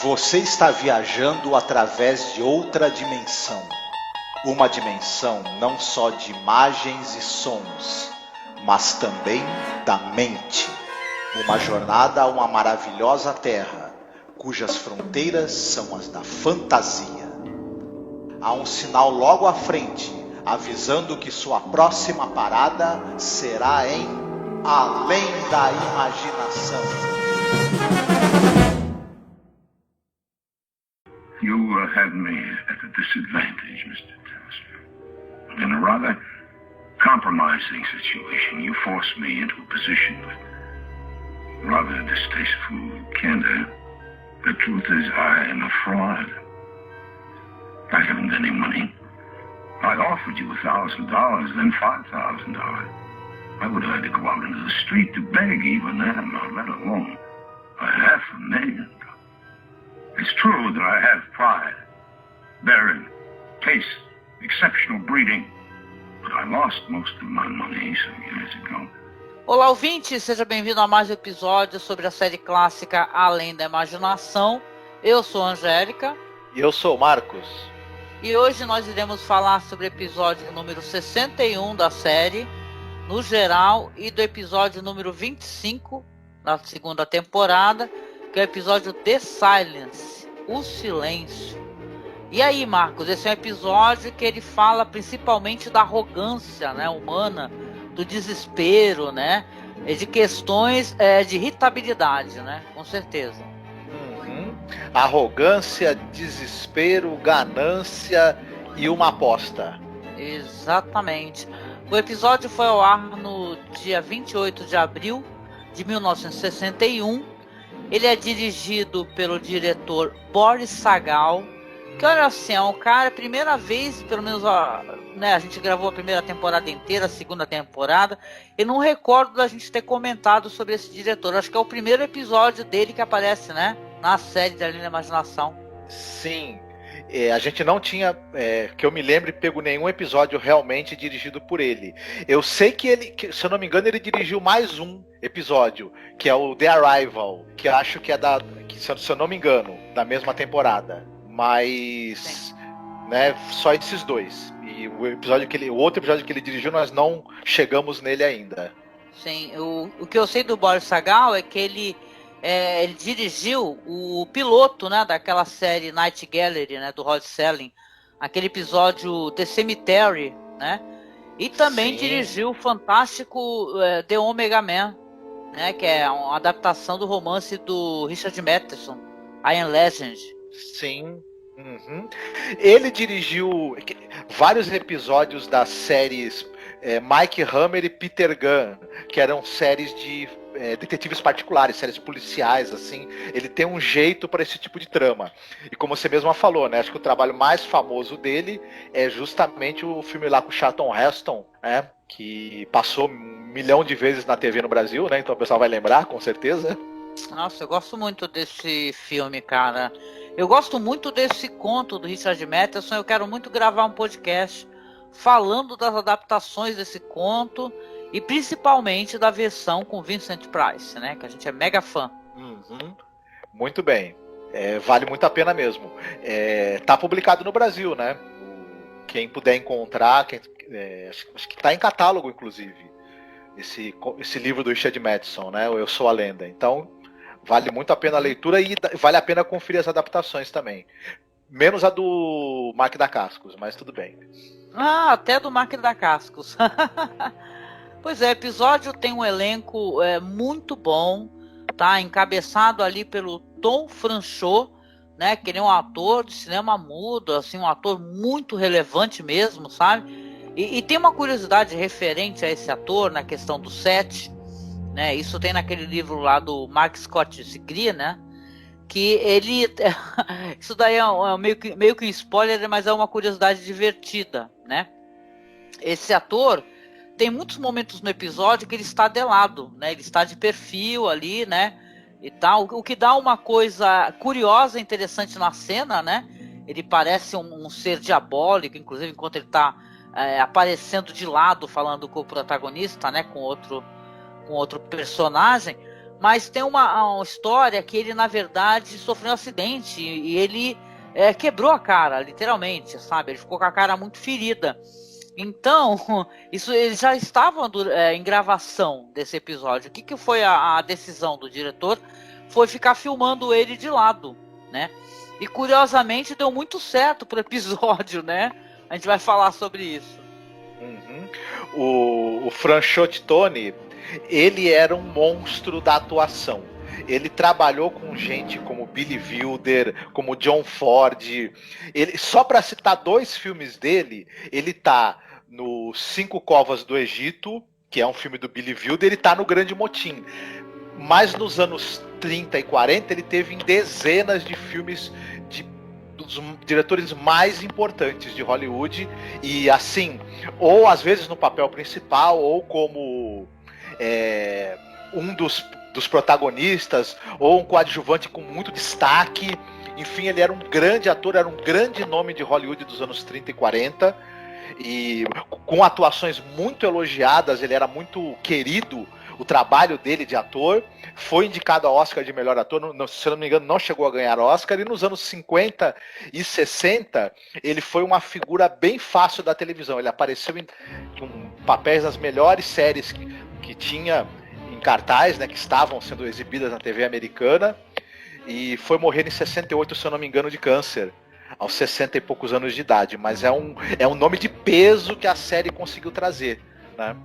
Você está viajando através de outra dimensão. Uma dimensão não só de imagens e sons, mas também da mente. Uma jornada a uma maravilhosa terra, cujas fronteiras são as da fantasia. Há um sinal logo à frente, avisando que sua próxima parada será em Além da Imaginação. You have me at a disadvantage, Mr. Tennyson. In a rather compromising situation, you forced me into a position with rather distasteful candor. The truth is, I am a fraud. I haven't any money. I offered you $1,000, then $5,000. I would have had to go out into the street to beg even then, let alone $500,000. It's true that I have pride, bearing, taste, exceptional breeding, but I lost most of my money some years ago. Olá, ouvinte, seja bem-vindo a mais um episódio sobre a série clássica Além da Imaginação. Eu sou a Angélica. E eu sou o Marcos. E hoje nós iremos falar sobre o episódio número 61 da série, no geral, e do episódio número 25 da segunda temporada, que é o episódio The Silence, o Silêncio. E aí, Marcos, esse é um episódio que ele fala principalmente da arrogância, né, humana, do desespero, né, e de questões de irritabilidade, né, com certeza. Arrogância, desespero, ganância e uma aposta. Exatamente. O episódio foi ao ar no dia 28 de abril de 1961. Ele é dirigido pelo diretor Boris Sagal, que, olha assim, é um cara, primeira vez, pelo menos, né, a gente gravou a primeira temporada inteira, a segunda temporada, e não recordo da gente ter comentado sobre esse diretor. Acho que é o primeiro episódio dele que aparece, né, na série de Além da Imaginação. Sim, a gente não tinha, que eu me lembre, pego nenhum episódio realmente dirigido por ele. Eu sei que ele, se eu não me engano, ele dirigiu mais um episódio, que é o The Arrival, que acho que é se eu não me engano, da mesma temporada. Mas, né, só esses dois. E o outro episódio que ele dirigiu, nós não chegamos nele ainda. Sim, o que eu sei do Boris Sagal é que ele dirigiu o piloto, né, daquela série Night Gallery, né, do Rod Serling, aquele episódio The Cemetery, né, e também dirigiu o fantástico The Omega Man, né, que é uma adaptação do romance do Richard Matheson, I Am Legend. Sim. Uhum. Ele dirigiu vários episódios das séries Mike Hammer e Peter Gunn, que eram séries de detetives particulares, séries policiais, assim. Ele tem um jeito para esse tipo de trama. E como você mesma falou, né? Acho que o trabalho mais famoso dele é justamente o filme lá com o Charlton Heston, né? Que passou 1 milhão de vezes na TV no Brasil, né? Então o pessoal vai lembrar, com certeza. Nossa, eu gosto muito desse filme, cara. Eu gosto muito desse conto do Richard Matheson. Eu quero muito gravar um podcast falando das adaptações desse conto e principalmente da versão com Vincent Price, né? Que a gente é mega fã. Uhum. Muito bem. Vale muito a pena mesmo. Tá publicado no Brasil, né? Quem puder encontrar, acho que tá em catálogo, inclusive, esse livro do Richard Matheson, né? Eu Sou a Lenda. Então, vale muito a pena a leitura e vale a pena conferir as adaptações também. Menos a do Mark Dacascos, mas tudo bem. Ah, até do Mark Dacascos. Pois é, o episódio tem um elenco muito bom, tá? Encabeçado ali pelo Tom Franchot, né? Que ele é um ator de cinema mudo, assim, um ator muito relevante mesmo, sabe? E tem uma curiosidade referente a esse ator na questão do set, né? Isso tem naquele livro lá do Mark Scott Sigri, né? Que ele... Isso daí é meio que um spoiler, mas é uma curiosidade divertida, né? Esse ator tem muitos momentos no episódio que ele está de lado, né? Ele está de perfil ali, né? E tal, o que dá uma coisa curiosa e interessante na cena, né? Ele parece um ser diabólico, inclusive enquanto ele está aparecendo de lado, falando com o protagonista, né? Com outro personagem. mas tem uma história que ele, na verdade, sofreu um acidente e ele quebrou a cara, literalmente, sabe? Ele ficou com a cara muito ferida. Então, isso, eles já estavam em gravação desse episódio. O que foi a decisão do diretor? Foi ficar filmando ele de lado, né? E curiosamente deu muito certo pro episódio, né? A gente vai falar sobre isso. O Franchot Tony, ele era um monstro da atuação. Ele trabalhou com gente como Billy Wilder, como John Ford. Ele, só para citar 2 filmes dele, ele tá no 5 Covas do Egito, que é um filme do Billy Wilder, ele tá no Grande Motim. Mas nos anos 30 e 40 ele teve em dezenas de filmes dos diretores mais importantes de Hollywood, e assim, ou às vezes no papel principal, ou como um dos protagonistas, ou um coadjuvante com muito destaque. Enfim, ele era um grande ator, era um grande nome de Hollywood dos anos 30 e 40, e com atuações muito elogiadas. Ele era muito querido, o trabalho dele de ator. Foi indicado ao Oscar de melhor ator, se eu não me engano não chegou a ganhar Oscar, e nos anos 50 e 60 ele foi uma figura bem fácil da televisão. Ele apareceu com papéis nas melhores séries que tinha em cartaz, né, que estavam sendo exibidas na TV americana, e foi morrer em 68, se eu não me engano, de câncer, aos 60 e poucos anos de idade. Mas é um nome de peso que a série conseguiu trazer, né?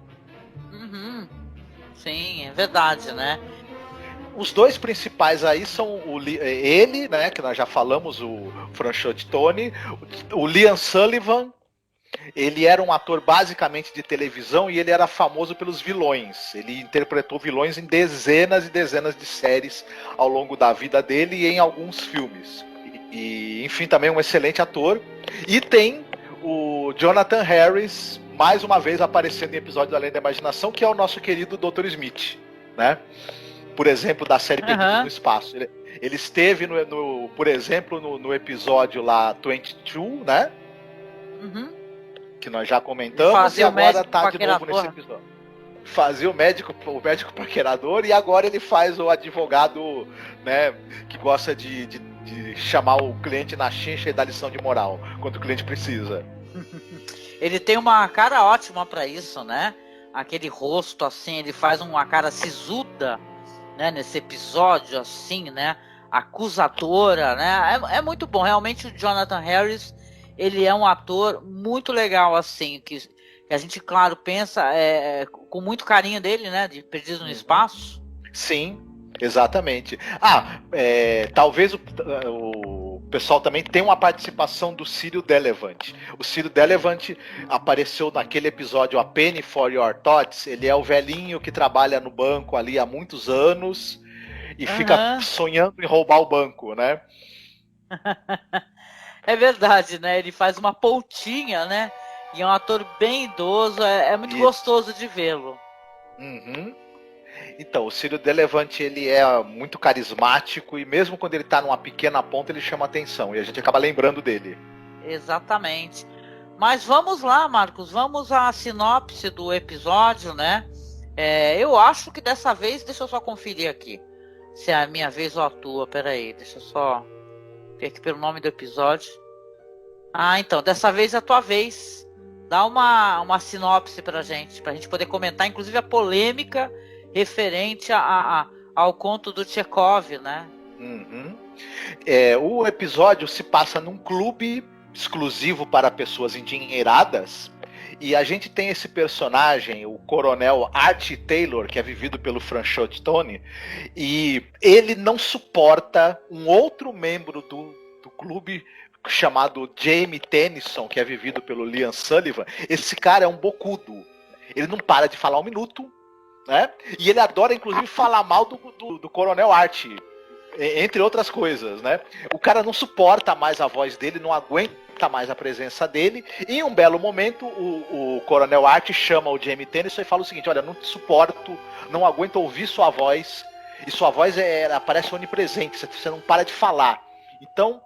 Sim, é verdade, né? Os 2 principais aí são ele, né, que nós já falamos, o Franchot Tony, o Liam Sullivan. Ele era um ator basicamente de televisão e ele era famoso pelos vilões. Ele interpretou vilões em dezenas e dezenas de séries ao longo da vida dele e em alguns filmes. E enfim, também um excelente ator. E tem o Jonathan Harris, mais uma vez aparecendo em episódio da Além da Imaginação, que é o nosso querido Dr. Smith, né? Por exemplo, da série Perdidos no Espaço. Ele esteve, por exemplo, no episódio lá 22, né? Que nós já comentamos, e agora tá de novo nesse episódio. Fazia o médico paquerador, e agora ele faz o advogado, né, que gosta de chamar o cliente na chincha e dar lição de moral quando o cliente precisa. Ele tem uma cara ótima pra isso, né? Aquele rosto assim, ele faz uma cara sisuda, né, nesse episódio, assim, né, acusadora, né, é muito bom. Realmente o Jonathan Harris, ele é um ator muito legal, assim, que a gente, claro, pensa com muito carinho dele, né, de Perdidos no Espaço. Sim, exatamente. Talvez o pessoal também tem uma participação do Círio Dellevant. O Círio Dellevant apareceu naquele episódio A Penny for Your Thoughts. Ele é o velhinho que trabalha no banco ali há muitos anos e fica sonhando em roubar o banco, né? É verdade, né? Ele faz uma pontinha, né? E é um ator bem idoso, é muito gostoso de vê-lo. Então, o Círio Dellevant, ele é muito carismático, e mesmo quando ele tá numa pequena ponta, ele chama atenção, e a gente acaba lembrando dele. Exatamente. Mas vamos lá, Marcos, vamos à sinopse do episódio, né? Eu acho que dessa vez, deixa eu só conferir aqui, se é a minha vez ou a tua, peraí, deixa eu só ver aqui pelo nome do episódio. Então, dessa vez é a tua vez. Dá uma sinopse pra gente poder comentar, inclusive a polêmica referente ao conto do Chekhov, né? O episódio se passa num clube exclusivo para pessoas endinheiradas, e a gente tem esse personagem, o coronel Archie Taylor, que é vivido pelo Franchot Tony, e ele não suporta um outro membro do clube chamado Jamie Tennyson, que é vivido pelo Liam Sullivan. Esse cara é um bocudo. Ele não para de falar um minuto, né? E ele adora, inclusive, falar mal do Coronel Archie, entre outras coisas, né? O cara não suporta mais a voz dele, não aguenta mais a presença dele. E em um belo momento, o Coronel Archie chama o Jamie Tennyson e fala o seguinte: olha, não te suporto, não aguento ouvir sua voz, e sua voz parece onipresente, você não para de falar. Então,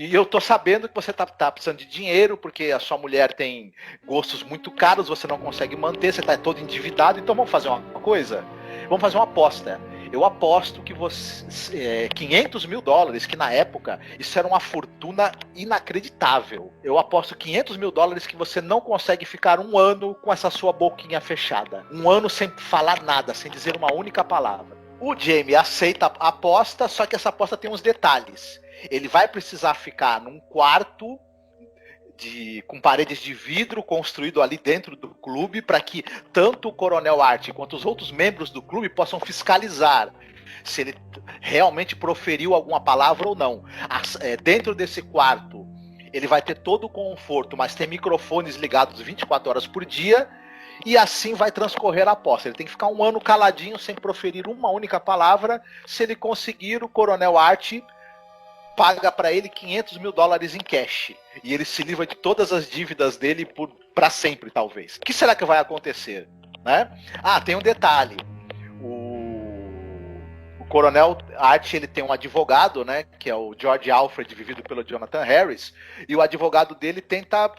e eu tô sabendo que você tá precisando de dinheiro, porque a sua mulher tem gostos muito caros, você não consegue manter, você tá todo endividado, então vamos fazer uma coisa? Vamos fazer uma aposta. eu aposto que você, $500 mil, que na época isso era uma fortuna inacreditável. Eu aposto $500 mil que você não consegue ficar um ano com essa sua boquinha fechada. Um ano sem falar nada, sem dizer uma única palavra. O Jamie aceita a aposta, só que essa aposta tem uns detalhes. Ele vai precisar ficar num quarto com paredes de vidro construído ali dentro do clube para que tanto o Coronel Art quanto os outros membros do clube possam fiscalizar se ele realmente proferiu alguma palavra ou não. Dentro desse quarto ele vai ter todo o conforto, mas tem microfones ligados 24 horas por dia e assim vai transcorrer a aposta. Ele tem que ficar um ano caladinho sem proferir uma única palavra. Se ele conseguir, o Coronel Art paga para ele $500 mil em cash. E ele se livra de todas as dívidas dele para sempre, talvez. O que será que vai acontecer? Né? Tem um detalhe. O Coronel Art, ele tem um advogado, né, que é o George Alfred, vivido pelo Jonathan Harris. E o advogado dele tenta,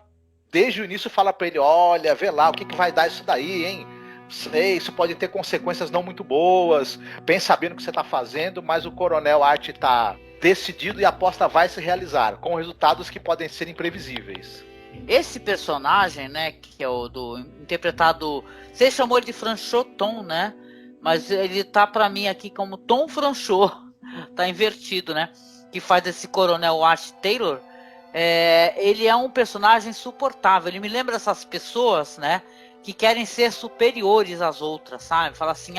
desde o início, falar para ele, olha, vê lá, o que vai dar isso daí, hein? Sei, isso pode ter consequências não muito boas. Pensa bem no que você está fazendo, mas o Coronel Art está decidido e a aposta vai se realizar, com resultados que podem ser imprevisíveis. Esse personagem, né, que é o interpretado, você chamou ele de Franchot Tom, né, mas ele tá para mim aqui como Tom Franchot, tá invertido, né, que faz esse Coronel Art Taylor. Ele é um personagem insuportável, ele me lembra essas pessoas, né, que querem ser superiores às outras, sabe, fala assim,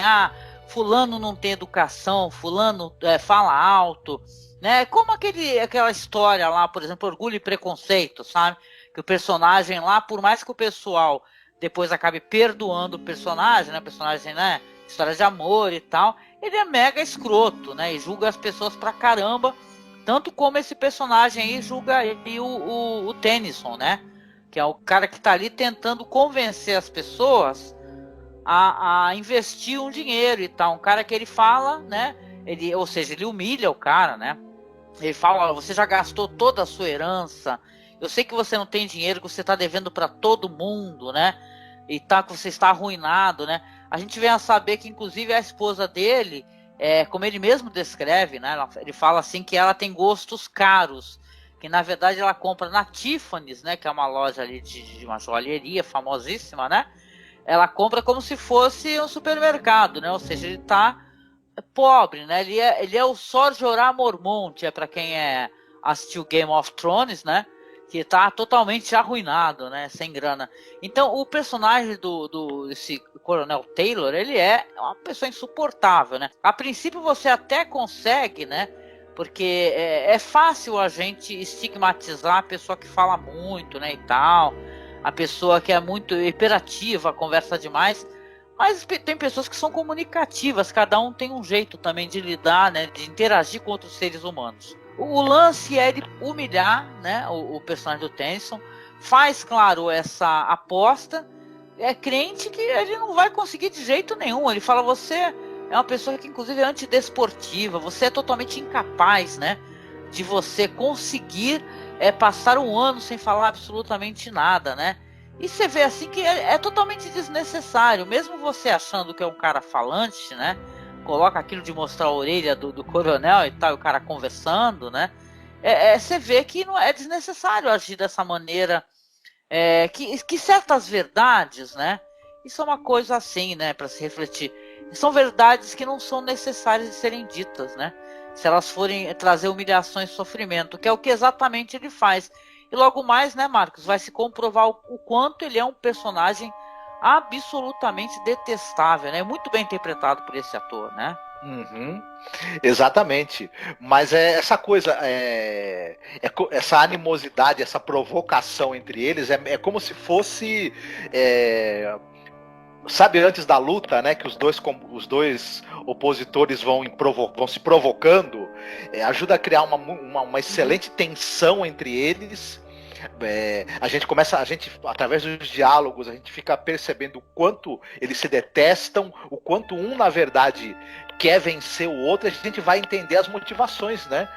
fulano não tem educação, fulano fala alto, né? Como aquela história lá, por exemplo, Orgulho e Preconceito, sabe? Que o personagem lá, por mais que o pessoal depois acabe perdoando o personagem, né? Personagem, né? História de amor e tal, ele é mega escroto, né? E julga as pessoas pra caramba, tanto como esse personagem aí julga o Tennyson, né? Que é o cara que tá ali tentando convencer as pessoas a investir um dinheiro e tal. Um cara que ele fala, né? Ou seja, ele humilha o cara, né? Ele fala, você já gastou toda a sua herança, eu sei que você não tem dinheiro, que você está devendo para todo mundo, né? E que você está arruinado, né? A gente vem a saber que, inclusive, a esposa dele, como ele mesmo descreve, né? Ele fala assim que ela tem gostos caros, que na verdade ela compra na Tiffany's, né? Que é uma loja ali de uma joalheria famosíssima, né? Ela compra como se fosse um supermercado, né? Ou seja, ele está pobre, né? Ele é o Sor Jorah Mormont, para quem assistiu Game of Thrones, né? Que tá totalmente arruinado, né? Sem grana. Então, o personagem desse Coronel Taylor, ele é uma pessoa insuportável, né? A princípio você até consegue, né? Porque é fácil a gente estigmatizar a pessoa que fala muito, né? E tal. A pessoa que é muito hiperativa, conversa demais. Mas tem pessoas que são comunicativas, cada um tem um jeito também de lidar, né, de interagir com outros seres humanos. O lance é ele humilhar, né, o personagem do Tennyson, faz, claro, essa aposta, é crente que ele não vai conseguir de jeito nenhum. Ele fala, você é uma pessoa que inclusive é antidesportiva, você é totalmente incapaz, né, de você conseguir passar um ano sem falar absolutamente nada, né. E você vê assim que é totalmente desnecessário, mesmo você achando que é um cara falante, né? Coloca aquilo de mostrar a orelha do coronel e tal, o cara conversando, né? Você vê que não é desnecessário agir dessa maneira, que certas verdades, né? Isso é uma coisa assim, né? Para se refletir. São verdades que não são necessárias de serem ditas, né? Se elas forem trazer humilhação e sofrimento, que é o que exatamente ele faz. E logo mais, né, Marcos, vai se comprovar o quanto ele é um personagem absolutamente detestável, né? Muito bem interpretado por esse ator, né? Uhum, exatamente. Mas essa coisa, essa animosidade, essa provocação entre eles é como se fosse, sabe, antes da luta, né, que os dois opositores vão se provocando, ajuda a criar uma excelente tensão entre eles. A gente através dos diálogos, a gente fica percebendo o quanto eles se detestam, o quanto um, na verdade, quer vencer o outro, e a gente vai entender as motivações, né?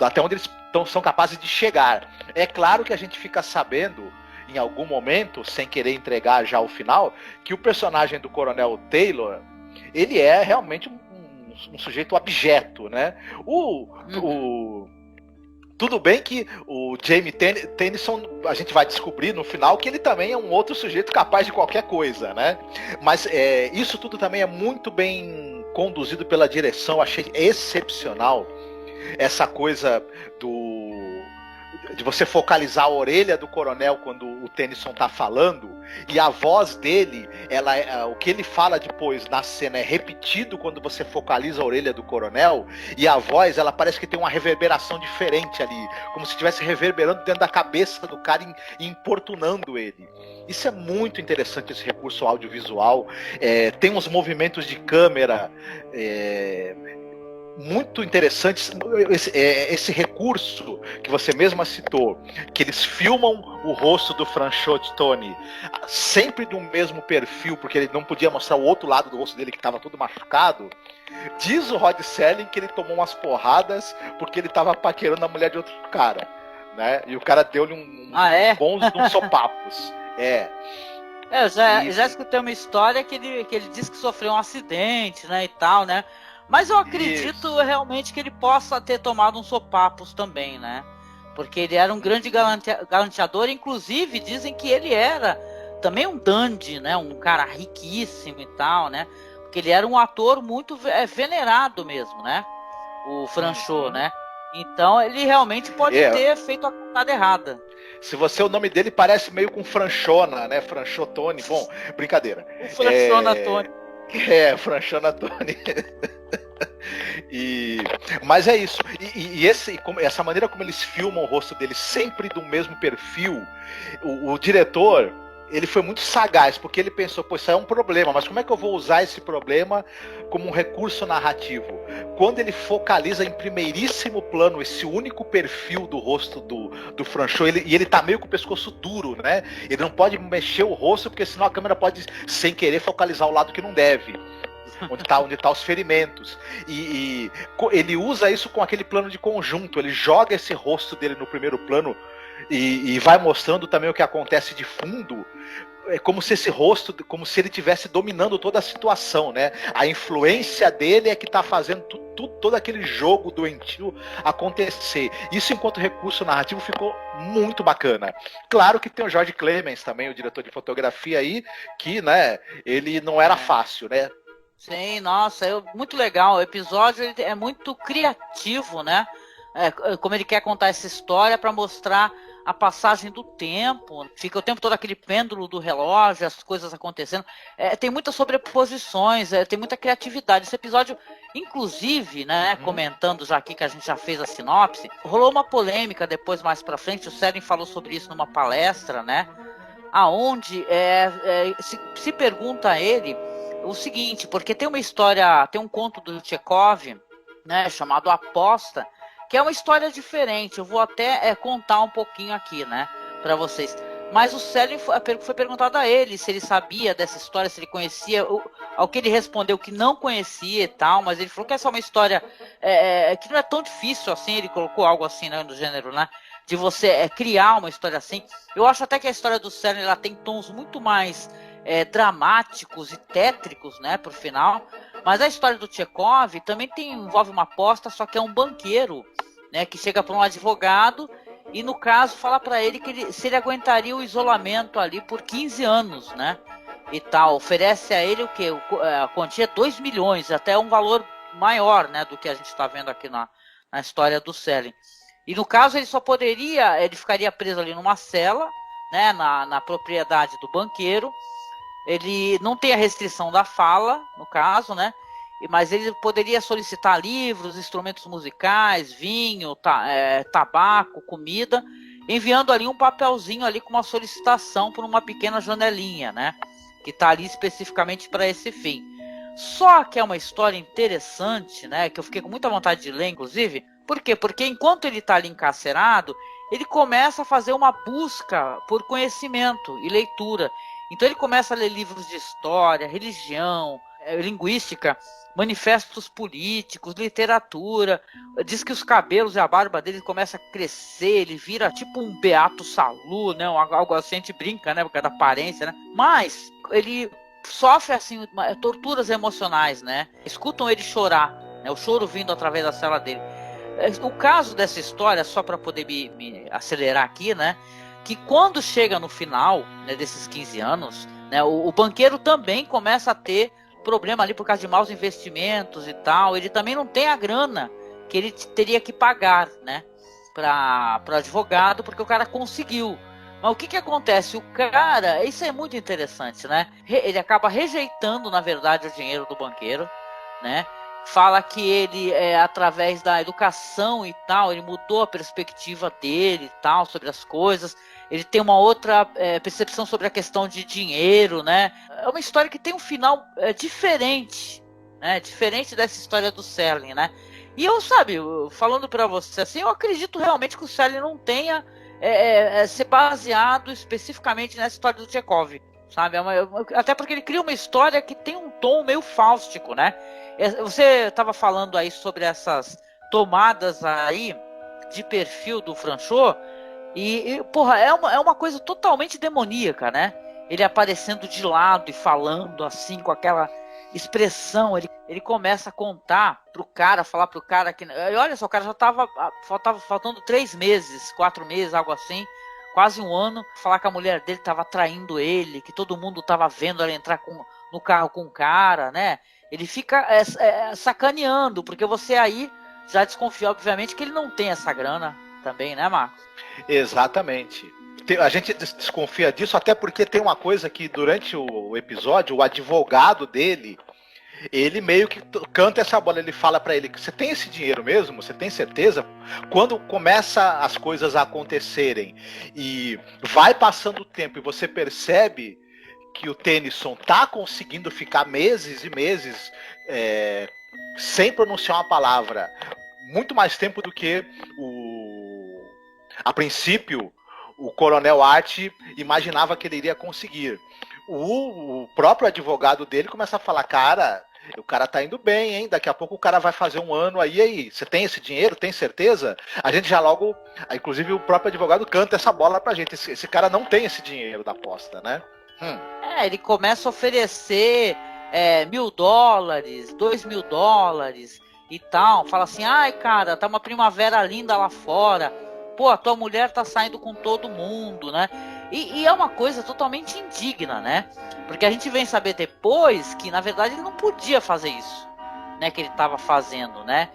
Até onde eles são capazes de chegar. É claro que a gente fica sabendo, em algum momento, sem querer entregar já o final, que o personagem do Coronel Taylor, ele é realmente um sujeito abjeto, né? Tudo bem que o Jamie Tennyson, a gente vai descobrir no final que ele também é um outro sujeito capaz de qualquer coisa, né? Mas isso tudo também é muito bem conduzido pela direção, achei excepcional essa coisa de você focalizar a orelha do coronel quando o Tennyson tá falando, e a voz dele, o que ele fala depois na cena é repetido quando você focaliza a orelha do coronel, e a voz, ela parece que tem uma reverberação diferente ali, como se estivesse reverberando dentro da cabeça do cara e importunando ele. Isso é muito interessante, esse recurso audiovisual. Tem uns movimentos de câmera muito interessantes, esse recurso que você mesma citou, que eles filmam o rosto do Franchot-Tony sempre do mesmo perfil, porque ele não podia mostrar o outro lado do rosto dele que estava todo machucado. Diz o Rod Serling que ele tomou umas porradas porque ele estava paquerando a mulher de outro cara, né? E o cara deu-lhe bons sopapos. Eu já escutei uma história que ele disse que sofreu um acidente, né, e tal, né? Mas eu acredito realmente que ele possa ter tomado uns sopapos também, né? Porque ele era um grande galanteador, inclusive dizem que ele era também um dandy, né? Um cara riquíssimo e tal, né? Porque ele era um ator muito venerado mesmo, né? O Franchot, né? Então ele realmente pode ter feito a contada errada. Se o nome dele parece meio com Franchona, né? Franchot-Tony. Bom, brincadeira. O Franchona-Tony. Franchona-Tony. Mas é isso. Essa maneira como eles filmam o rosto dele sempre do mesmo perfil, o diretor, ele foi muito sagaz, porque ele pensou, pô, isso é um problema, mas como é que eu vou usar esse problema como um recurso narrativo? Quando ele focaliza em primeiríssimo plano esse único perfil do rosto do Franchot, ele tá meio com o pescoço duro, né? Ele não pode mexer o rosto, porque senão a câmera pode, sem querer, focalizar o lado que não deve. Onde tá os ferimentos. E ele usa isso com aquele plano de conjunto. Ele joga esse rosto dele no primeiro plano e vai mostrando também o que acontece de fundo. É como se esse rosto, como se ele estivesse dominando toda a situação, né? A influência dele é que tá fazendo todo aquele jogo doentio acontecer. Isso, enquanto recurso narrativo, ficou muito bacana. Claro que tem o George Clemens também, o diretor de fotografia aí, que, né, ele não era fácil, né? Sim, nossa, muito legal. O episódio é muito criativo, né? Como ele quer contar essa história para mostrar a passagem do tempo. Fica o tempo todo aquele pêndulo do relógio, as coisas acontecendo. Tem muitas sobreposições, tem muita criatividade. Esse episódio, inclusive, né, comentando já aqui que a gente já fez a sinopse, rolou uma polêmica depois, mais pra frente, o Serling falou sobre isso numa palestra, né? Aonde se pergunta a ele o seguinte, porque tem uma história, tem um conto do Chekhov, né, chamado Aposta, que é uma história diferente. Eu vou até contar um pouquinho aqui, né, para vocês. Mas o Serling foi perguntado a ele se ele sabia dessa história, se ele conhecia. Ao que ele respondeu que não conhecia e tal, mas ele falou que essa é uma história que não é tão difícil assim. Ele colocou algo assim, né, do gênero, né, de você criar uma história assim. Eu acho até que a história do Serling, ela tem tons muito mais dramáticos e tétricos, né, pro final. Mas a história do Chekhov também envolve uma aposta, só que é um banqueiro, né, que chega para um advogado e, no caso, fala para ele que se ele aguentaria o isolamento ali por 15 anos, né, e tal. Oferece a ele o quê? A quantia 2 milhões, até um valor maior, né, do que a gente está vendo aqui na história do Serling. E, no caso, ele ficaria preso ali numa cela, né, na propriedade do banqueiro. Ele não tem a restrição da fala, no caso, né? Mas ele poderia solicitar livros, instrumentos musicais, vinho, tabaco, comida, enviando ali um papelzinho ali com uma solicitação por uma pequena janelinha, né? Que está ali especificamente para esse fim. Só que é uma história interessante, né? Que eu fiquei com muita vontade de ler, inclusive. Por quê? Porque enquanto ele está ali encarcerado, ele começa a fazer uma busca por conhecimento e leitura. Então ele começa a ler livros de história, religião, linguística, manifestos políticos, literatura. Diz que os cabelos e a barba dele começam a crescer, ele vira tipo um Beato Salu, né? Algo assim, a gente brinca, né? Por causa da aparência, né? Mas ele sofre assim torturas emocionais, né? Escutam ele chorar, né? O choro vindo através da cela dele. O caso dessa história, só para poder me acelerar aqui, né? Que quando chega no final, né, desses 15 anos, né, o banqueiro também começa a ter problema ali por causa de maus investimentos e tal. Ele também não tem a grana que ele teria que pagar, né, para o advogado, porque o cara conseguiu. Mas o que acontece? O cara, isso é muito interessante, né? Ele acaba rejeitando, na verdade, o dinheiro do banqueiro, né? Fala que ele, através da educação e tal, ele mudou a perspectiva dele e tal, sobre as coisas. Ele tem uma outra percepção sobre a questão de dinheiro, né? É uma história que tem um final diferente, né? Diferente dessa história do Serling, né? E eu, falando pra você assim, eu acredito realmente que o Serling não tenha ser baseado especificamente nessa história do Chekhov, sabe? Até porque ele cria uma história que tem um tom meio fáustico, né? Você estava falando aí sobre essas tomadas aí de perfil do Franchot e porra, é uma coisa totalmente demoníaca, né? Ele aparecendo de lado e falando assim com aquela expressão, ele começa a contar falar pro cara que, olha só, o cara já faltava faltando 3 meses, 4 meses, algo assim, quase um ano, falar que a mulher dele estava traindo ele, que todo mundo estava vendo ela entrar no carro com o cara, né? Ele fica sacaneando, porque você aí já desconfia, obviamente, que ele não tem essa grana também, né, Marcos? Exatamente. A gente desconfia disso até porque tem uma coisa que durante o episódio, o advogado dele, ele meio que canta essa bola, ele fala pra ele que você tem esse dinheiro mesmo? Você tem certeza? Quando começa as coisas a acontecerem e vai passando o tempo e você percebe que o Tennyson tá conseguindo ficar meses e meses sem pronunciar uma palavra, muito mais tempo do que a princípio o Coronel Art imaginava que ele iria conseguir. O próprio advogado dele começa a falar, cara, o cara tá indo bem, hein? Daqui a pouco o cara vai fazer um ano aí, você tem esse dinheiro? Tem certeza? A gente já logo, inclusive o próprio advogado canta essa bola pra gente, esse cara não tem esse dinheiro da aposta, né? Ele começa a oferecer $1.000, $2.000 e tal. Fala assim, ai cara, tá uma primavera linda lá fora. Pô, a tua mulher tá saindo com todo mundo, né? E é uma coisa totalmente indigna, né? Porque a gente vem saber depois que, na verdade, ele não podia fazer isso, né? Que ele tava fazendo, né?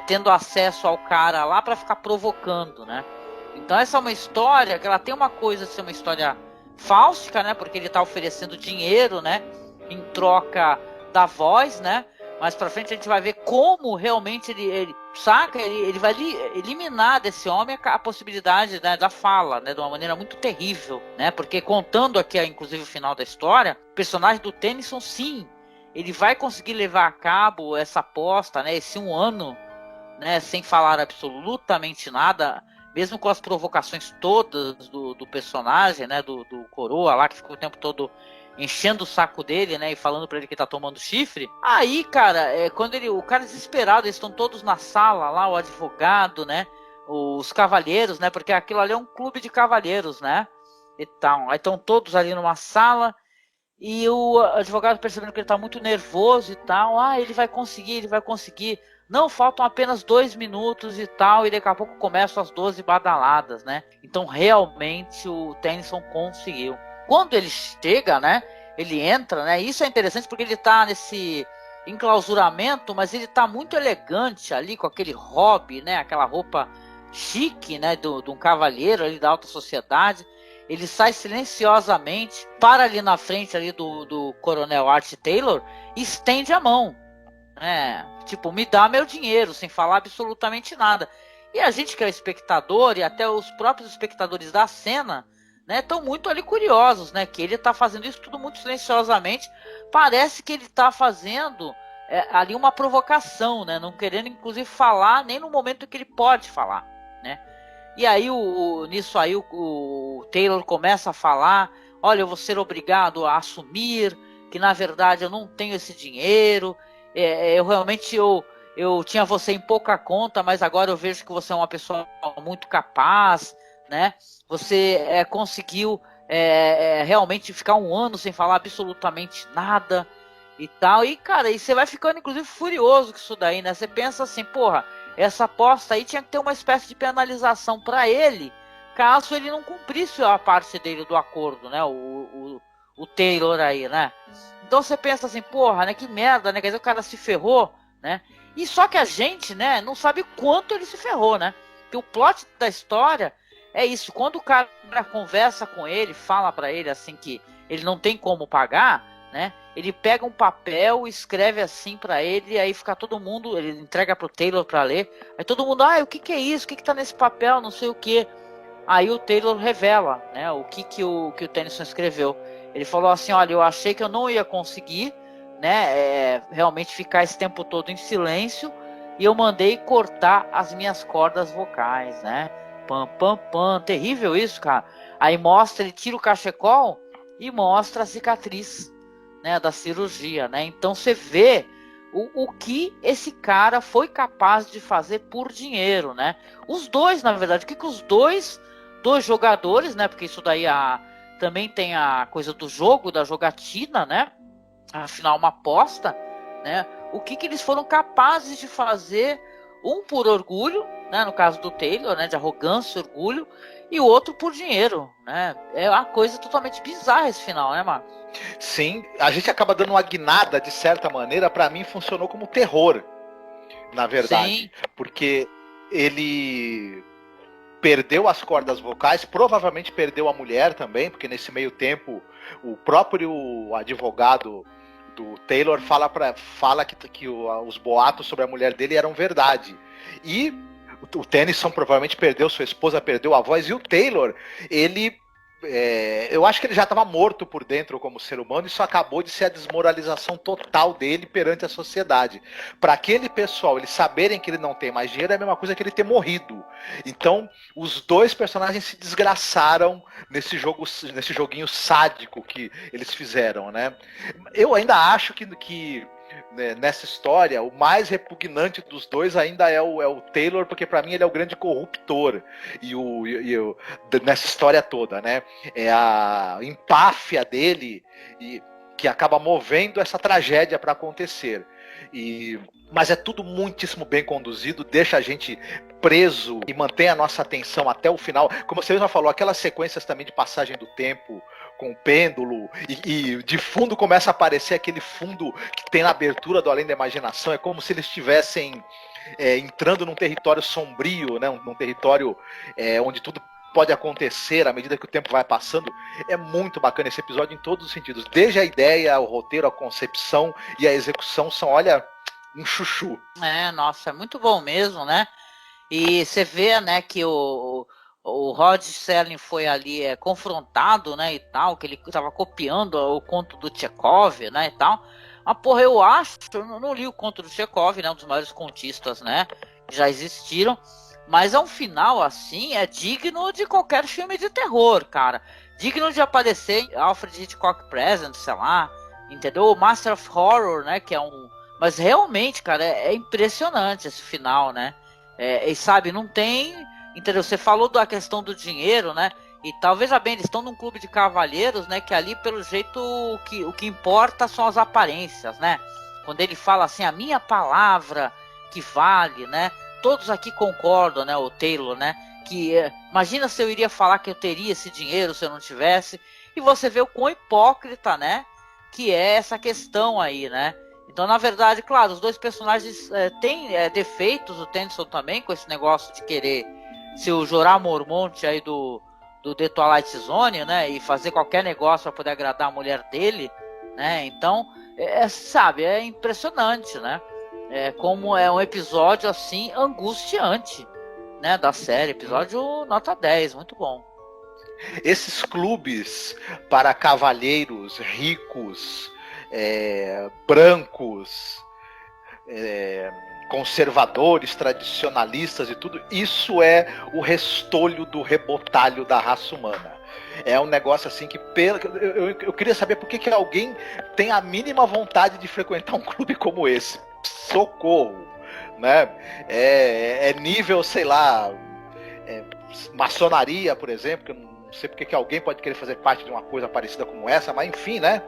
Tendo acesso ao cara lá pra ficar provocando, né? Então essa é uma história que ela tem uma coisa de ser uma história fáustica, né? Porque ele tá oferecendo dinheiro, né? Em troca da voz, né? Mais pra frente a gente vai ver como realmente ele vai eliminar desse homem a possibilidade, né, da fala, né? De uma maneira muito terrível, né? Porque contando aqui, inclusive, o final da história, o personagem do Tennyson, sim, ele vai conseguir levar a cabo essa aposta, né? Esse um ano, né? Sem falar absolutamente nada, mesmo com as provocações todas do personagem, né, do Coroa lá, que ficou o tempo todo enchendo o saco dele, né, e falando pra ele que tá tomando chifre. Aí, cara, quando o cara desesperado, eles estão todos na sala lá, o advogado, né, os cavalheiros, né, porque aquilo ali é um clube de cavalheiros, né, e tal. Aí estão todos ali numa sala e o advogado percebendo que ele tá muito nervoso e tal, ele vai conseguir. Não, faltam apenas 2 minutos e tal, e daqui a pouco começam as 12 badaladas, né? Então, realmente, o Tennyson conseguiu. Quando ele chega, né? Ele entra, né? Isso é interessante porque ele tá nesse enclausuramento, mas ele tá muito elegante ali, com aquele hobby, né? Aquela roupa chique, né? De um cavalheiro ali da alta sociedade. Ele sai silenciosamente, para ali na frente ali do Coronel Art Taylor e estende a mão. Tipo, me dá meu dinheiro, sem falar absolutamente nada. E a gente que é espectador, e até os próprios espectadores da cena, né, estão muito ali curiosos, né, que ele está fazendo isso tudo muito silenciosamente. Parece que ele está fazendo ali uma provocação, né, não querendo inclusive falar nem no momento que ele pode falar, né. E aí nisso aí o Taylor começa a falar, olha, eu vou ser obrigado a assumir que na verdade eu não tenho esse dinheiro. Eu realmente eu tinha você em pouca conta, mas agora eu vejo que você é uma pessoa muito capaz, né? Você conseguiu realmente ficar um ano sem falar absolutamente nada e tal. E, cara, e você vai ficando, inclusive, furioso com isso daí, né? Você pensa assim, porra, essa aposta aí tinha que ter uma espécie de penalização para ele, caso ele não cumprisse a parte dele do acordo, né? O Taylor aí, né? Então você pensa assim, porra, né? Que merda, né? Quer dizer, o cara se ferrou, né? E só que a gente, né, não sabe quanto ele se ferrou, né? Porque o plot da história é isso. Quando o cara conversa com ele, fala pra ele assim que ele não tem como pagar, né? Ele pega um papel, escreve assim pra ele, e aí fica todo mundo, ele entrega pro Taylor pra ler. Aí todo mundo, o que é isso? O que tá nesse papel? Não sei o que. Aí o Taylor revela, né, o que o Tennyson escreveu. Ele falou assim, olha, eu achei que eu não ia conseguir, né, realmente ficar esse tempo todo em silêncio, e eu mandei cortar as minhas cordas vocais, né? Pam, pam, pam. Terrível isso, cara. Aí mostra, ele tira o cachecol e mostra a cicatriz, né, da cirurgia, né? Então você vê o que esse cara foi capaz de fazer por dinheiro, né? Os dois, na verdade, o que os dois jogadores, né? Porque isso daí também tem a coisa do jogo, da jogatina, né? Afinal, uma aposta, né? O que eles foram capazes de fazer, um por orgulho, né? No caso do Taylor, né? De arrogância, orgulho, e o outro por dinheiro, né? É uma coisa totalmente bizarra esse final, né, Marcos? Sim, a gente acaba dando uma guinada, de certa maneira, pra mim funcionou como terror, na verdade. Sim. Porque ele perdeu as cordas vocais, provavelmente perdeu a mulher também, porque nesse meio tempo o próprio advogado do Taylor fala que os boatos sobre a mulher dele eram verdade. E o Tennyson provavelmente perdeu sua esposa, perdeu a voz, e o Taylor, ele... eu acho que ele já estava morto por dentro como ser humano, e isso acabou de ser a desmoralização total dele perante a sociedade. Para aquele pessoal, eles saberem que ele não tem mais dinheiro é a mesma coisa que ele ter morrido. Então, os dois personagens se desgraçaram nesse joguinho sádico que eles fizeram, né? Eu ainda acho que nessa história, o mais repugnante dos dois ainda é o Taylor, porque para mim ele é o grande corruptor nessa história toda, né? É a empáfia dele que acaba movendo essa tragédia para acontecer. Mas é tudo muitíssimo bem conduzido, deixa a gente preso e mantém a nossa atenção até o final. Como você já falou, aquelas sequências também de passagem do tempo com o pêndulo, e de fundo começa a aparecer aquele fundo que tem na abertura do Além da Imaginação. É como se eles estivessem entrando num território sombrio, né? Num território onde tudo pode acontecer à medida que o tempo vai passando. É muito bacana esse episódio em todos os sentidos. Desde a ideia, o roteiro, a concepção e a execução são, olha, um chuchu. Nossa, é muito bom mesmo, né? E você vê, né, que o Rod Serling foi ali confrontado, né, e tal, que ele estava copiando o conto do Chekhov, né, e tal. Mas, porra, eu não li o conto do Chekhov, né, um dos maiores contistas, né, que já existiram. Mas é um final, assim, digno de qualquer filme de terror, cara. Digno de aparecer em Alfred Hitchcock Presents, sei lá, entendeu? O Master of Horror, né, que é um... Mas realmente, cara, é impressionante esse final, né? E sabe, não tem... Entendeu? Você falou da questão do dinheiro, né? E talvez, bem, eles estão num clube de cavalheiros, né? Que ali, pelo jeito, o que importa são as aparências, né? Quando ele fala assim, a minha palavra que vale, né? Todos aqui concordam, né? O Taylor, né? Que imagina se eu iria falar que eu teria esse dinheiro se eu não tivesse. E você vê o quão hipócrita, né? Que é essa questão aí, né? Então, na verdade, claro, os dois personagens têm defeitos, o Tennyson também, com esse negócio de querer ser o Jorah Mormont aí do The Twilight Zone, né? E fazer qualquer negócio para poder agradar a mulher dele, né? Então, sabe, é impressionante, né? Como é um episódio, assim, angustiante, né? Da série, episódio nota 10, muito bom. Esses clubes para cavalheiros ricos, brancos, conservadores, tradicionalistas e tudo, isso é o restolho do rebotalho da raça humana. É um negócio assim que eu queria saber por que alguém tem a mínima vontade de frequentar um clube como esse. Socorro, né? É nível, sei lá, maçonaria, por exemplo, que eu Não sei porque que alguém pode querer fazer parte de uma coisa parecida como essa, mas enfim, né?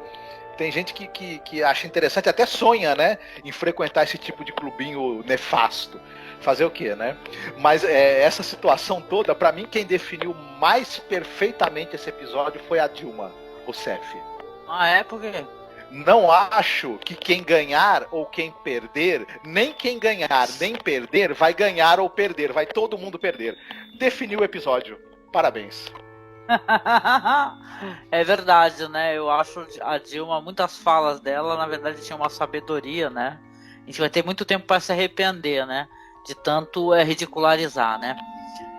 Tem gente que acha interessante, até sonha, né? Em frequentar esse tipo de clubinho nefasto. Fazer o quê, né? Mas essa situação toda, pra mim, quem definiu mais perfeitamente esse episódio foi a Dilma Rousseff. Ah, é? Por quê? Não acho que quem ganhar ou quem perder, nem quem ganhar nem perder vai ganhar ou perder, vai todo mundo perder. Definiu o episódio. Parabéns. É verdade, né? Eu acho a Dilma, muitas falas dela, na verdade, tinha uma sabedoria, né? A gente vai ter muito tempo para se arrepender, né? De tanto ridicularizar, né?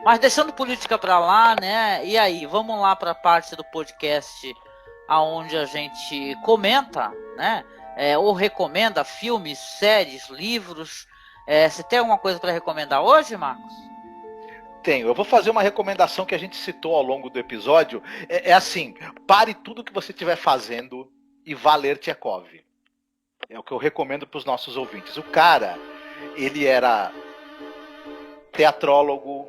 Mas deixando política para lá, né? E aí, vamos lá para a parte do podcast aonde a gente comenta, né? Ou recomenda filmes, séries, livros. Você tem alguma coisa para recomendar hoje, Marcos? Tenho. Eu vou fazer uma recomendação que a gente citou ao longo do episódio. É assim, pare tudo que você estiver fazendo e vá ler Tchekov. É o que eu recomendo para os nossos ouvintes. O cara, ele era teatrólogo,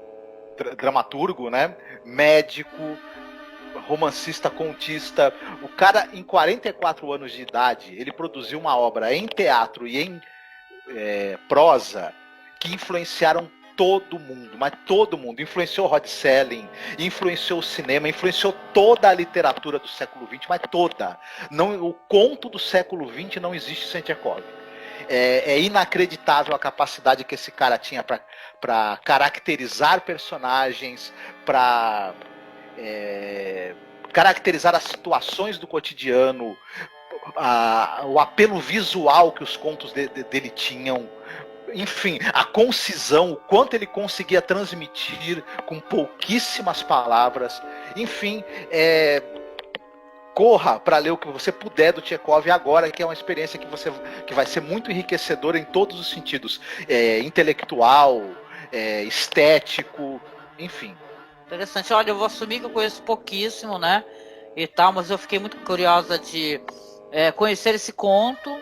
dramaturgo, né? Médico, romancista, contista. O cara, em 44 anos de idade, ele produziu uma obra em teatro e em prosa que influenciaram todo mundo, mas todo mundo. Influenciou Rod Serling, influenciou o cinema, influenciou toda a literatura do século XX, mas toda. Não, o conto do século XX não existe sem Tchekov. É inacreditável a capacidade que esse cara tinha para caracterizar personagens, para caracterizar as situações do cotidiano, o apelo visual que os contos dele tinham. Enfim, a concisão, o quanto ele conseguia transmitir com pouquíssimas palavras. Enfim, corra para ler o que você puder do Tchekov agora, que é uma experiência que vai ser muito enriquecedora em todos os sentidos. Intelectual, estético, enfim. Interessante. Olha, eu vou assumir que eu conheço pouquíssimo, né? E tal, mas eu fiquei muito curiosa de conhecer esse conto.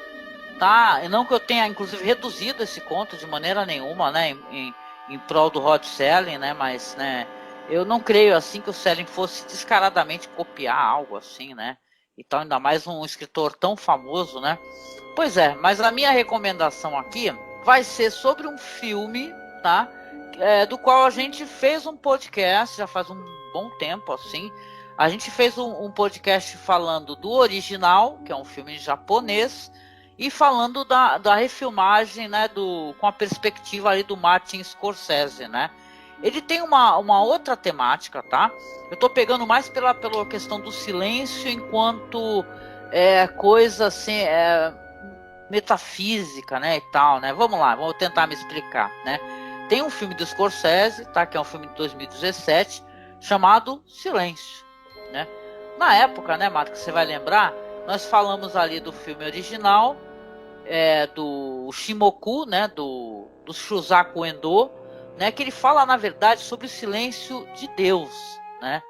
Tá? Não que eu tenha, inclusive, reduzido esse conto de maneira nenhuma, né, em prol do Rod Serling, né, mas, né, eu não creio, assim, que o Serling fosse descaradamente copiar algo assim, né, então, ainda mais um escritor tão famoso, né. Pois é, mas a minha recomendação aqui vai ser sobre um filme, tá, do qual a gente fez um podcast já faz um bom tempo, assim. A gente fez um podcast falando do original, que é um filme japonês, e falando da refilmagem, né, com a perspectiva ali do Martin Scorsese, né? Ele tem uma outra temática, tá? Eu tô pegando mais pela questão do silêncio enquanto coisa assim, metafísica, né, e tal, né? Vamos lá, vamos tentar me explicar, né? Tem um filme do Scorsese, tá? Que é um filme de 2017, chamado Silêncio, né? Na época, né, Marcos, você vai lembrar, nós falamos ali do filme original, do Shimoku, né, do Shusaku Endo, né, que ele fala, na verdade, sobre o silêncio de Deus, né.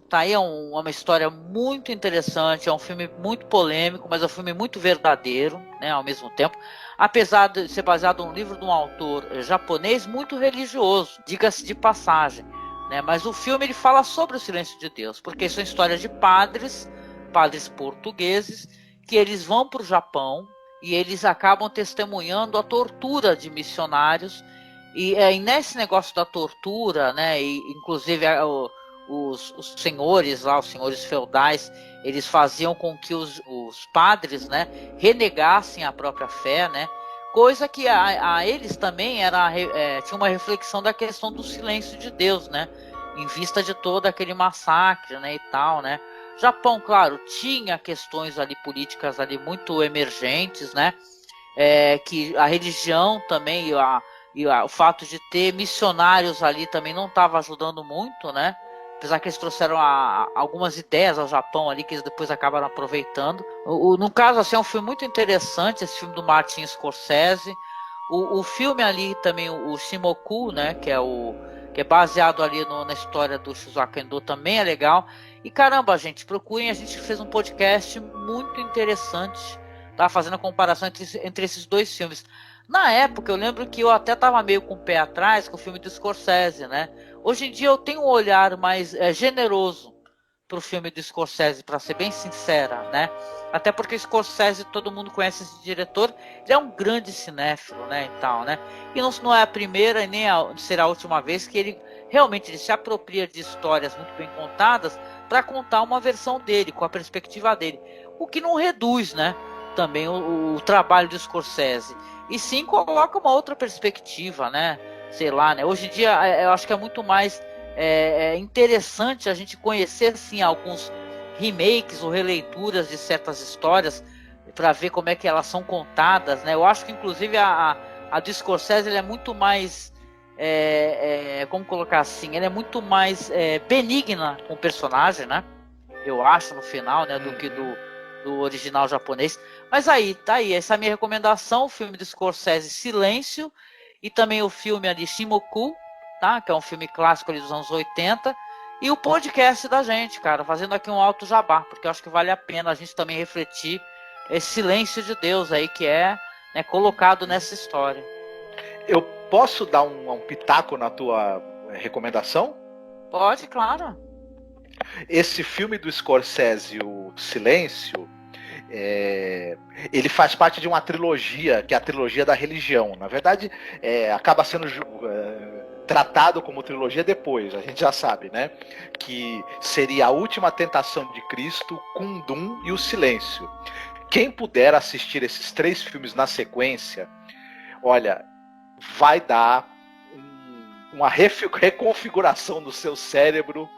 Tá aí, uma história muito interessante, é um filme muito polêmico, mas é um filme muito verdadeiro, né, ao mesmo tempo, apesar de ser baseado num livro de um autor japonês muito religioso, diga-se de passagem, né, mas o filme ele fala sobre o silêncio de Deus, porque são histórias de padres portugueses, que eles vão para o Japão, e eles acabam testemunhando a tortura de missionários. E nesse negócio da tortura, né, e inclusive os senhores lá, os senhores feudais, eles faziam com que os padres, né, renegassem a própria fé, né, coisa que a eles também tinha uma reflexão da questão do silêncio de Deus, né, em vista de todo aquele massacre, né, e tal, né. Japão, claro, tinha questões ali políticas ali muito emergentes, né? Que a religião também e o fato de ter missionários ali também não estava ajudando muito, né? Apesar que eles trouxeram algumas ideias ao Japão ali que eles depois acabaram aproveitando. No caso, assim, é um filme muito interessante, esse filme do Martin Scorsese. O filme ali também, o Shimoku, né? Que é baseado ali na história do Shusaku Endo, também é legal. E caramba, gente, procurem, a gente fez um podcast muito interessante, tá? Fazendo a comparação entre esses dois filmes. Na época, eu lembro que eu até tava meio com o pé atrás com o filme do Scorsese, né? Hoje em dia eu tenho um olhar mais generoso pro filme do Scorsese, para ser bem sincera, né? Até porque Scorsese, todo mundo conhece esse diretor, ele é um grande cinéfilo, né, e tal, né? E não é a primeira e nem será a última vez que ele realmente ele se apropria de histórias muito bem contadas para contar uma versão dele, com a perspectiva dele. O que não reduz, né, também o trabalho de Scorsese. E sim coloca uma outra perspectiva, né? Sei lá, né? Hoje em dia eu acho que é muito mais interessante a gente conhecer assim alguns remakes ou releituras de certas histórias para ver como é que elas são contadas, né? Eu acho que inclusive a do Scorsese ele é muito mais como colocar assim, ela é muito mais benigna com o personagem, né? Eu acho no final, né, do que do original japonês. Mas aí, tá aí, essa é a minha recomendação, o filme do Scorsese Silêncio, e também o filme ali Shimoku, tá? Que é um filme clássico ali dos anos 80, e o podcast da gente, cara, fazendo aqui um alto jabá, porque eu acho que vale a pena a gente também refletir esse silêncio de Deus aí que é, né, colocado nessa história. Eu posso dar um pitaco na tua recomendação? Pode, claro. Esse filme do Scorsese, o Silêncio, ele faz parte de uma trilogia, que é a trilogia da religião. Na verdade, acaba sendo tratado como trilogia depois, a gente já sabe, né? Que seria a Última Tentação de Cristo, Kundun e o Silêncio. Quem puder assistir esses 3 filmes na sequência, olha, vai dar uma reconfiguração do seu cérebro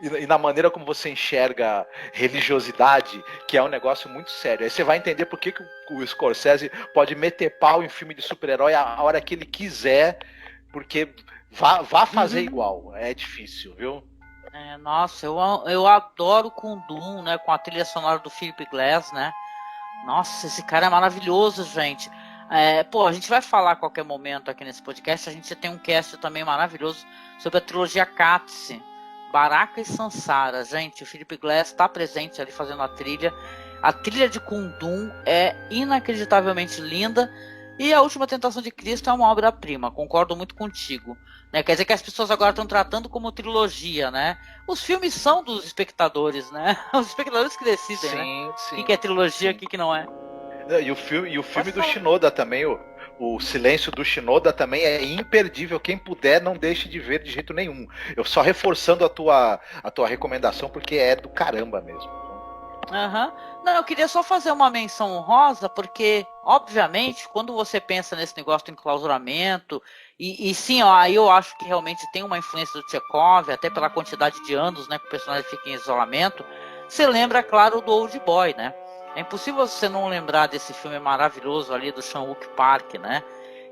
e na maneira como você enxerga religiosidade, que é um negócio muito sério. Aí você vai entender por que o Scorsese pode meter pau em filme de super-herói a hora que ele quiser, porque vá fazer igual. É difícil, viu? Nossa, eu adoro Kundun, né, com a trilha sonora do Philip Glass, né? Nossa, esse cara é maravilhoso, gente. A gente vai falar a qualquer momento aqui nesse podcast. A gente tem um cast também maravilhoso sobre a trilogia Katse, Baraka e Sansara. Gente, o Philip Glass está presente ali fazendo a trilha. A trilha de Kundun é inacreditavelmente linda. E A Última Tentação de Cristo é uma obra-prima. Concordo muito contigo. Né? Quer dizer que as pessoas agora estão tratando como trilogia, né? Os filmes são dos espectadores, né? Os espectadores que decidem, né? Sim. O que é trilogia, o que não é. E o filme do Shinoda também, o Silêncio do Shinoda também é imperdível. Quem puder, não deixe de ver de jeito nenhum. Eu só reforçando a tua recomendação, porque é do caramba mesmo. Não, eu queria só fazer uma menção honrosa, porque, obviamente, quando você pensa nesse negócio do enclausuramento, e sim, aí eu acho que realmente tem uma influência do Chekhov, até pela quantidade de anos, né, que o personagem fica em isolamento, você lembra, claro, do Old Boy, né? É impossível você não lembrar desse filme maravilhoso ali do Chan-wook Park, né?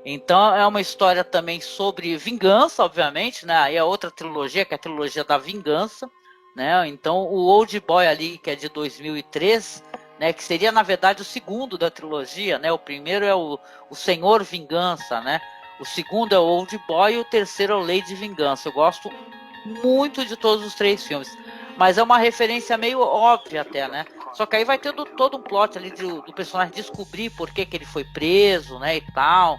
Então é uma história também sobre vingança, obviamente, né? Aí é outra trilogia, que é a trilogia da vingança, né? Então o Old Boy ali, que é de 2003, né? Que seria na verdade o segundo da trilogia, né? O primeiro é o Senhor Vingança, né? O segundo é o Old Boy e o terceiro é o Lady Vingança. Eu gosto muito de todos os 3 filmes, mas é uma referência meio óbvia até, né? Só que aí vai tendo todo um plot ali do personagem descobrir por que ele foi preso, né, e tal.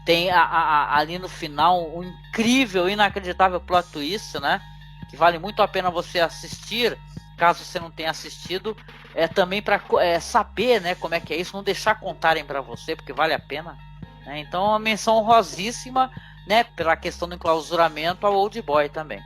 Tem ali no final um incrível, inacreditável plot twist, né? Que vale muito a pena você assistir, caso você não tenha assistido. Também para saber, né, como é que é isso, não deixar contarem para você, porque vale a pena. Né? Então, uma menção honrosíssima, né, pela questão do enclausuramento ao Old Boy também.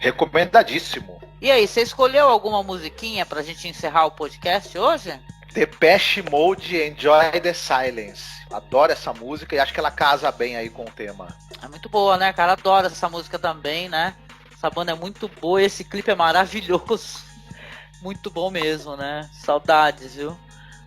Recomendadíssimo. E aí, você escolheu alguma musiquinha pra gente encerrar o podcast hoje? Depeche Mode, Enjoy the Silence. Adoro essa música e acho que ela casa bem aí com o tema. É muito boa, né, cara? Adoro essa música também, né? Essa banda é muito boa, esse clipe é maravilhoso. Muito bom mesmo, né? Saudades, viu?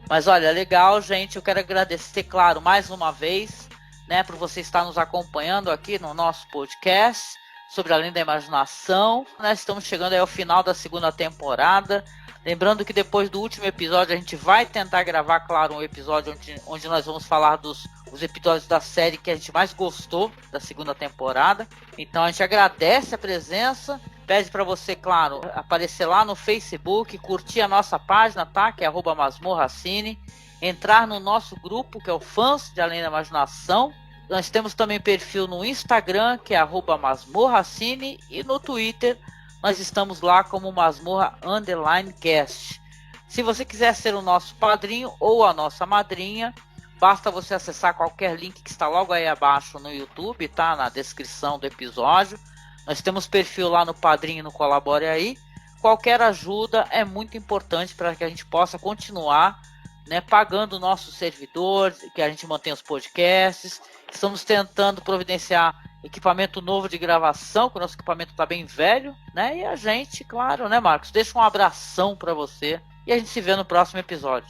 Mas olha, legal, gente. Eu quero agradecer, claro, mais uma vez, né, por você estar nos acompanhando aqui no nosso podcast sobre Além da Imaginação. Nós estamos chegando aí ao final da 2ª temporada. Lembrando que depois do último episódio a gente vai tentar gravar, claro, um episódio onde nós vamos falar dos episódios da série que a gente mais gostou da 2ª temporada. Então a gente agradece a presença, pede para você, claro, aparecer lá no Facebook, curtir a nossa página, tá? Que é @masmorracine. entrar no nosso grupo, que é o Fãs de Além da Imaginação. Nós temos também perfil no Instagram, que é @masmorracine, e no Twitter nós estamos lá como masmorra_cast. Se você quiser ser o nosso padrinho ou a nossa madrinha, basta você acessar qualquer link que está logo aí abaixo no YouTube, tá? Na descrição do episódio. Nós temos perfil lá no Padrinho, no Colabore Aí. Qualquer ajuda é muito importante para que a gente possa continuar, né, pagando o nosso servidor, que a gente mantenha os podcasts. Estamos tentando providenciar equipamento novo de gravação, que o nosso equipamento está bem velho, né? E a gente, claro, né, Marcos? Deixa um abração para você e a gente se vê no próximo episódio.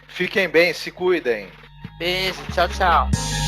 Fiquem bem, se cuidem. Beijo, tchau, tchau.